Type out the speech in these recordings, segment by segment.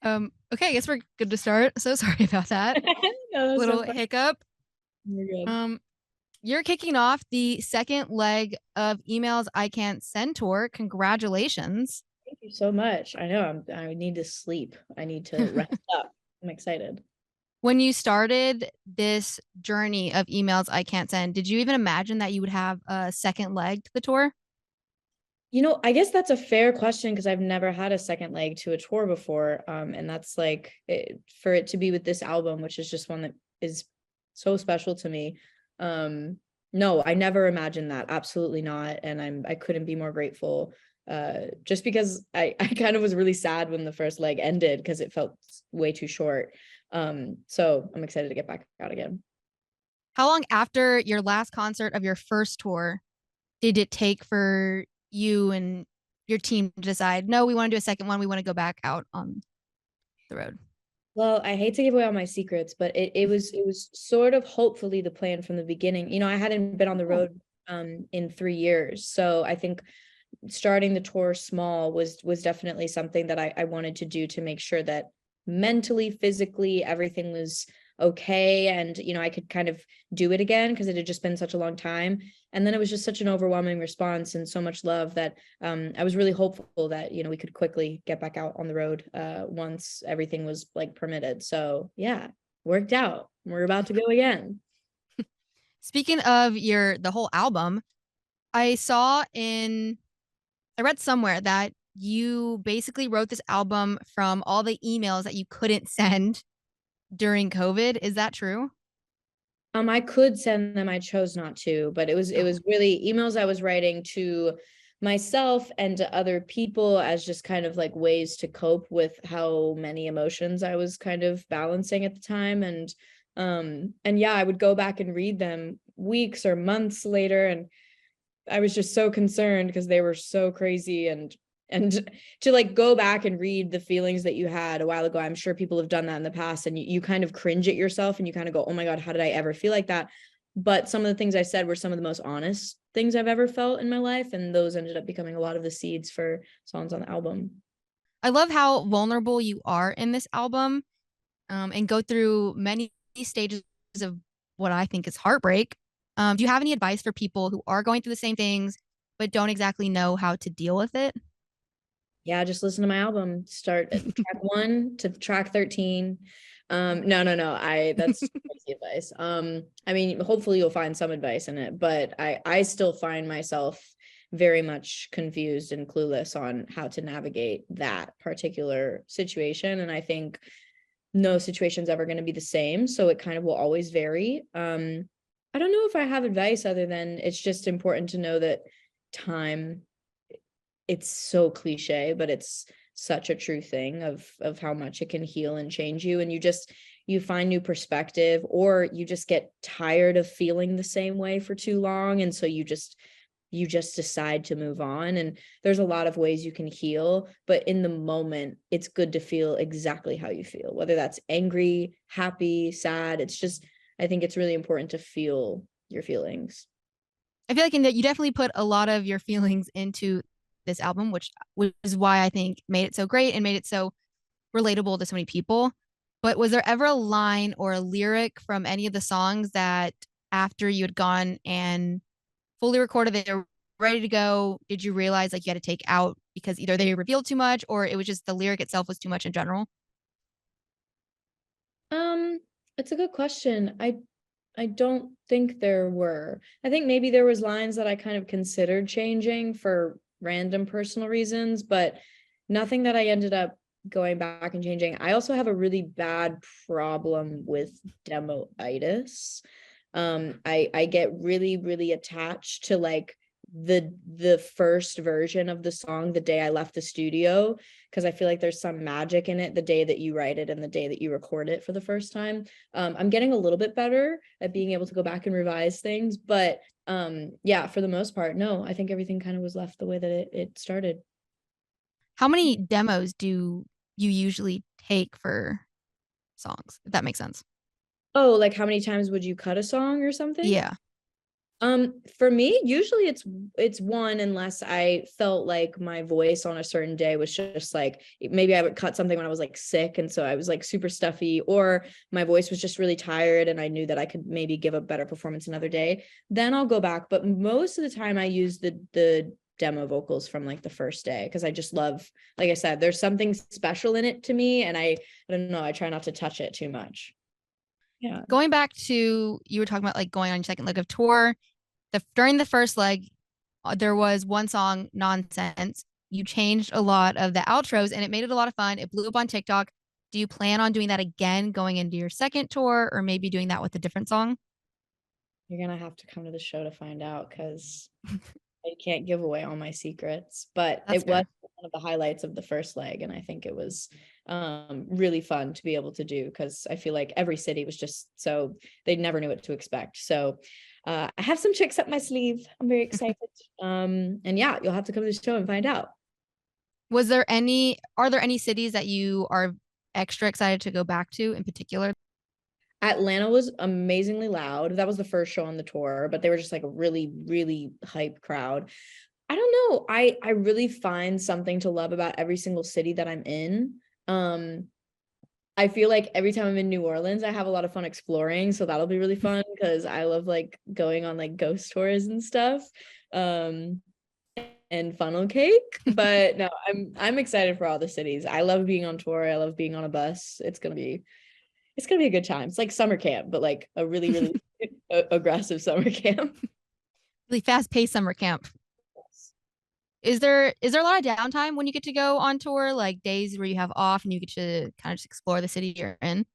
Okay, I guess we're good to start. So sorry about that. No, that's so Little fun. hiccup. You're good. Um, you're kicking off the second leg of Emails I Can't Send tour. Congratulations. Thank you so much. I know I need to sleep. I need to rest up. I'm excited. When you started this journey of Emails I Can't Send, did you even imagine that you would have a second leg to the tour? I guess that's a fair question because I've never had a second leg to a tour before. And that's like for it to be with this album, which is just one that is so special to me. No, I never imagined that. Absolutely not. And I couldn't be more grateful. Just because I kind of was really sad when the first leg ended because it felt way too short. So I'm excited to get back out again. How long after your last concert of your first tour did it take for you and your team to decide, no, we want to do a second one, we want to go back out on the road? Well, I hate to give away all my secrets, but it was sort of hopefully the plan from the beginning. I hadn't been on the Oh. road in 3 years. So I think starting the tour small was definitely something that I wanted to do to make sure that mentally, physically, everything was okay. And, I could kind of do it again because it had just been such a long time. And then it was just such an overwhelming response and so much love that I was really hopeful that, we could quickly get back out on the road once everything was like permitted. So yeah, worked out. We're about to go again. Speaking of the whole album, I saw in I read somewhere that you basically wrote this album from all the emails that you couldn't send during COVID. Is that true? I could send them. I chose not to, but it was Oh. really emails I was writing to myself and to other people as just kind of like ways to cope with how many emotions I was kind of balancing at the time. And yeah, I would go back and read them weeks or months later, and I was just so concerned because they were so crazy and to like go back and read the feelings that you had a while ago. I'm sure people have done that in the past, and you kind of cringe at yourself and you kind of go, oh my God, how did I ever feel like that? But some of the things I said were some of the most honest things I've ever felt in my life. And those ended up becoming a lot of the seeds for songs on the album. I love how vulnerable you are in this album, and go through many stages of what I think is heartbreak. Do you have any advice for people who are going through the same things but don't exactly know how to deal with it? Yeah, just listen to my album. Start at track 1 to track 13. No. That's crazy advice. I mean, hopefully you'll find some advice in it, but I still find myself very much confused and clueless on how to navigate that particular situation. And I think no situation's ever going to be the same. So it kind of will always vary. I don't know if I have advice other than it's just important to know that time, it's so cliche, but it's such a true thing of how much it can heal and change you. And you find new perspective, or you just get tired of feeling the same way for too long. And so you just decide to move on. And there's a lot of ways you can heal, but in the moment, it's good to feel exactly how you feel, whether that's angry, happy, sad. I think it's really important to feel your feelings. I feel like in that you definitely put a lot of your feelings into this album, which is why I think made it so great and made it so relatable to so many people. But was there ever a line or a lyric from any of the songs that after you had gone and fully recorded, they were ready to go, did you realize like you had to take out because either they revealed too much or it was just the lyric itself was too much in general? Um, it's a good question. I don't think there were. I think maybe there was lines that I kind of considered changing for random personal reasons, but nothing that I ended up going back and changing. I also have a really bad problem with demoitis. I get really, really attached to like the first version of the song the day I left the studio, because I feel like there's some magic in it the day that you write it and the day that you record it for the first time. I'm getting a little bit better at being able to go back and revise things, but yeah, for the most part, no, I think everything kind of was left the way that it started. How many demos do you usually take for songs, if that makes sense? Oh, like how many times would you cut a song or something? Yeah. For me, usually it's one, unless I felt like my voice on a certain day was just like, maybe I would cut something when I was like sick, and so I was like super stuffy, or my voice was just really tired and I knew that I could maybe give a better performance another day. Then I'll go back. But most of the time I use the demo vocals from like the first day, because I just love, like I said, there's something special in it to me, and I don't know, I try not to touch it too much. Yeah. Going back to, you were talking about like going on your second leg of tour. During the first leg, there was one song, Nonsense. You changed a lot of the outros and it made it a lot of fun. It blew up on TikTok. Do you plan on doing that again going into your second tour, or maybe doing that with a different song? You're gonna have to come to the show to find out, because I can't give away all my secrets. But That's it was fair. one of the highlights of the first leg, and I think it was really fun to be able to do, because I feel like every city was just so, they never knew what to expect. So I have some tricks up my sleeve. I'm very excited. And yeah, you'll have to come to the show and find out. Are there any cities that you are extra excited to go back to in particular? Atlanta was amazingly loud. That was the first show on the tour, but they were just like a really, really hype crowd. I don't know. I really find something to love about every single city that I'm in. Um, I feel like every time I'm in New Orleans, I have a lot of fun exploring. So that'll be really fun, because I love like going on like ghost tours and stuff. Um, and funnel cake. But no, I'm excited for all the cities. I love being on tour. I love being on a bus. It's gonna be a good time. It's like summer camp, but like a really, really aggressive summer camp. Really fast-paced summer camp. Is there a lot of downtime when you get to go on tour, like days where you have off and you get to kind of just explore the city you're in?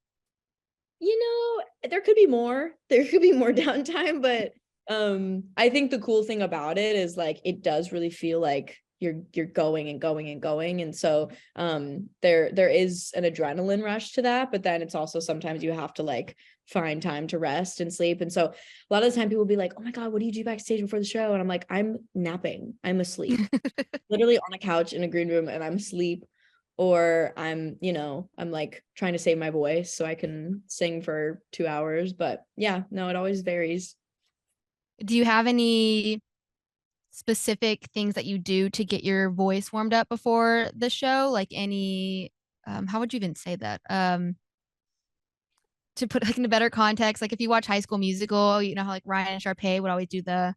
You know, there could be more. There could be more downtime, but I think the cool thing about it is like it does really feel like you're going and going and going. And so there is an adrenaline rush to that, but then it's also sometimes you have to like find time to rest and sleep. And so a lot of the time people will be like, "Oh my God, what do you do backstage before the show?" And I'm like, "I'm napping. I'm asleep." Literally on a couch in a green room, and I'm asleep, or I'm like trying to save my voice so I can sing for 2 hours. But yeah, no, it always varies. Do you have any specific things that you do to get your voice warmed up before the show? Like any, how would you even say that? To put like in a better context, like if you watch High School Musical, you know how like Ryan and Sharpay would always do the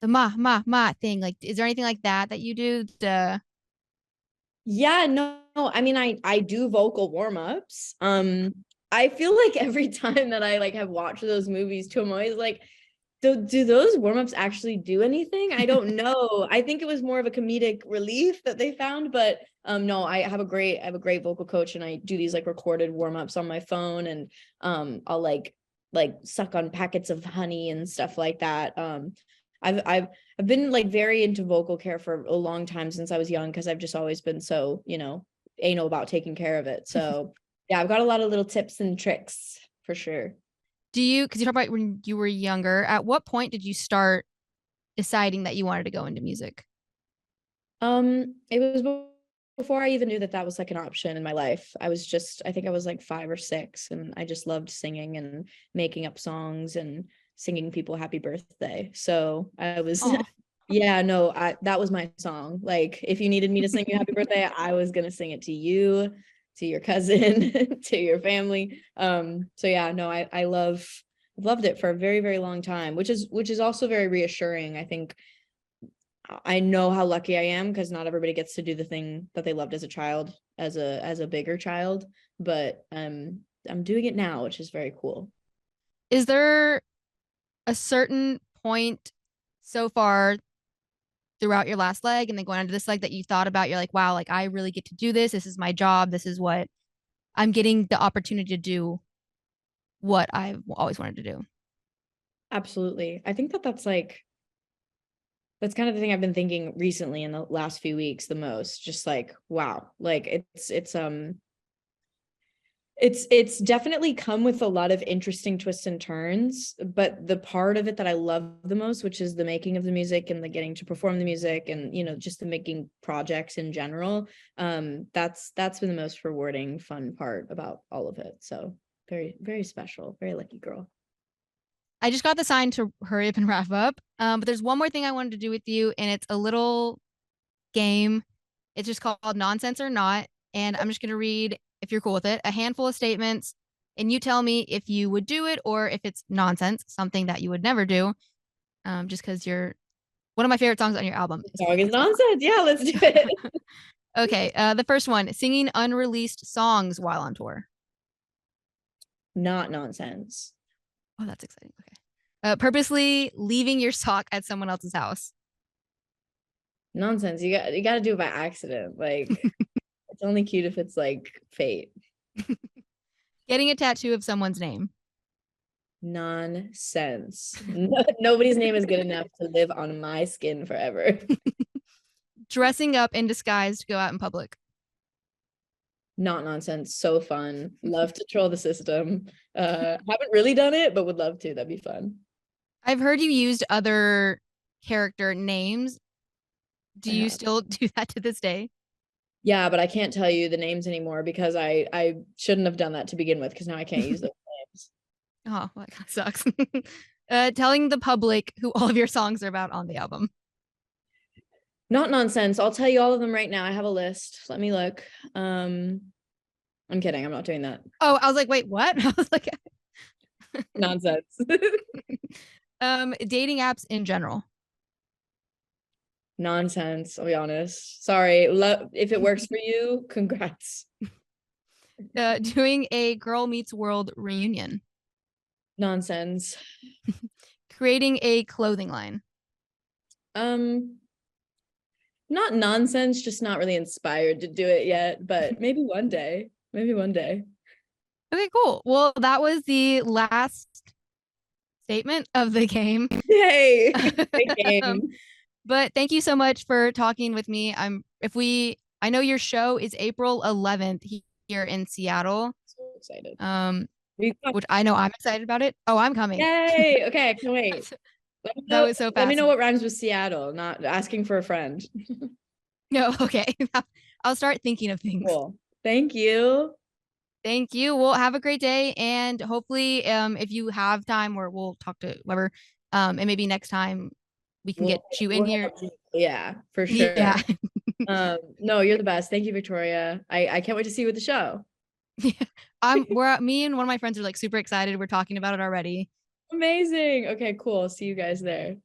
ma thing. Like, is there anything like that that you do to? Yeah, no, I mean, I do vocal warm-ups. I feel like every time that I like have watched those movies too, I'm always like, do those warm-ups actually do anything? I don't know. I think it was more of a comedic relief that they found, but no, I have a great vocal coach, and I do these like recorded warm-ups on my phone, and I'll like suck on packets of honey and stuff like that. I've been like very into vocal care for a long time, since I was young, because I've just always been so, anal about taking care of it. So yeah, I've got a lot of little tips and tricks for sure. Do you, because you talk about when you were younger, at what point did you start deciding that you wanted to go into music? It was before I even knew that that was like an option in my life. I think I was like 5 or 6, and I just loved singing and making up songs and singing people happy birthday. So I was, Oh, yeah, no, that was my song. Like, if you needed me to sing you happy birthday, I was gonna sing it to you, to your cousin, to your family. So yeah, no, I've loved it for a very, very long time, which is also very reassuring. I think I know how lucky I am, because not everybody gets to do the thing that they loved as a child, as a bigger child, but I'm doing it now, which is very cool. is there a certain point so far throughout your last leg and then going on to this leg that you thought about? You're like, wow, like I really get to do this. This is my job. This is what I'm getting the opportunity to do what I've always wanted to do. Absolutely. I think that that's kind of the thing I've been thinking recently in the last few weeks the most. Just like, wow, like it's definitely come with a lot of interesting twists and turns, but the part of it that I love the most, which is the making of the music and the getting to perform the music, and just the making projects in general, that's been the most rewarding, fun part about all of it. So very, very special, very lucky girl. I just got the sign to hurry up and wrap up. But there's one more thing I wanted to do with you, and it's a little game. It's just called Nonsense or Not. And I'm just going to read, if you're cool with it, a handful of statements. And you tell me if you would do it or if it's nonsense, something that you would never do. Just because you're one of my favorite songs on your album. Song is nonsense. Yeah, let's do it. Okay. The first one, singing unreleased songs while on tour. Not nonsense. Oh, that's exciting. Okay. Purposely leaving your sock at someone else's house. Nonsense. You got to do it by accident. Like it's only cute if it's like fate. Getting a tattoo of someone's name. Nonsense. Nobody's name is good enough to live on my skin forever. Dressing up in disguise to go out in public. Not nonsense. So fun. Love to troll the system. Haven't really done it, but would love to. That'd be fun. I've heard you used other character names. Do you still do that to this day? Yeah, but I can't tell you the names anymore because I shouldn't have done that to begin with because now I can't use those names. Oh, well, that kind of sucks. Telling the public who all of your songs are about on the album. Not nonsense. I'll tell you all of them right now. I have a list. Let me look. I'm kidding. I'm not doing that. Oh, I was like, wait, what? I was like, nonsense. Dating apps in general. Nonsense. I'll be honest. Sorry. If it works for you, congrats. Doing a Girl Meets World reunion. Nonsense. Creating a clothing line. Not nonsense, just not really inspired to do it yet, but maybe one day. Maybe one day. Okay, cool. Well, that was the last statement of the game. Yay! Great game. But thank you so much for talking with me. I know your show is April 11th here in Seattle. So excited. Which I know I'm excited about it. Oh, I'm coming. Yay! Okay, I can't wait. That was so fast. Let me know what rhymes with Seattle, not asking for a friend. No, okay. I'll start thinking of things. Cool. Thank you. Thank you. Well, have a great day. And hopefully, if you have time, or we'll talk to whoever, and maybe next time we can get you in here. Yeah, for sure. Yeah. No, you're the best. Thank you, Victoria. I can't wait to see you with the show. Yeah. Me and one of my friends are like super excited. We're talking about it already. Amazing. Okay, cool. See you guys there.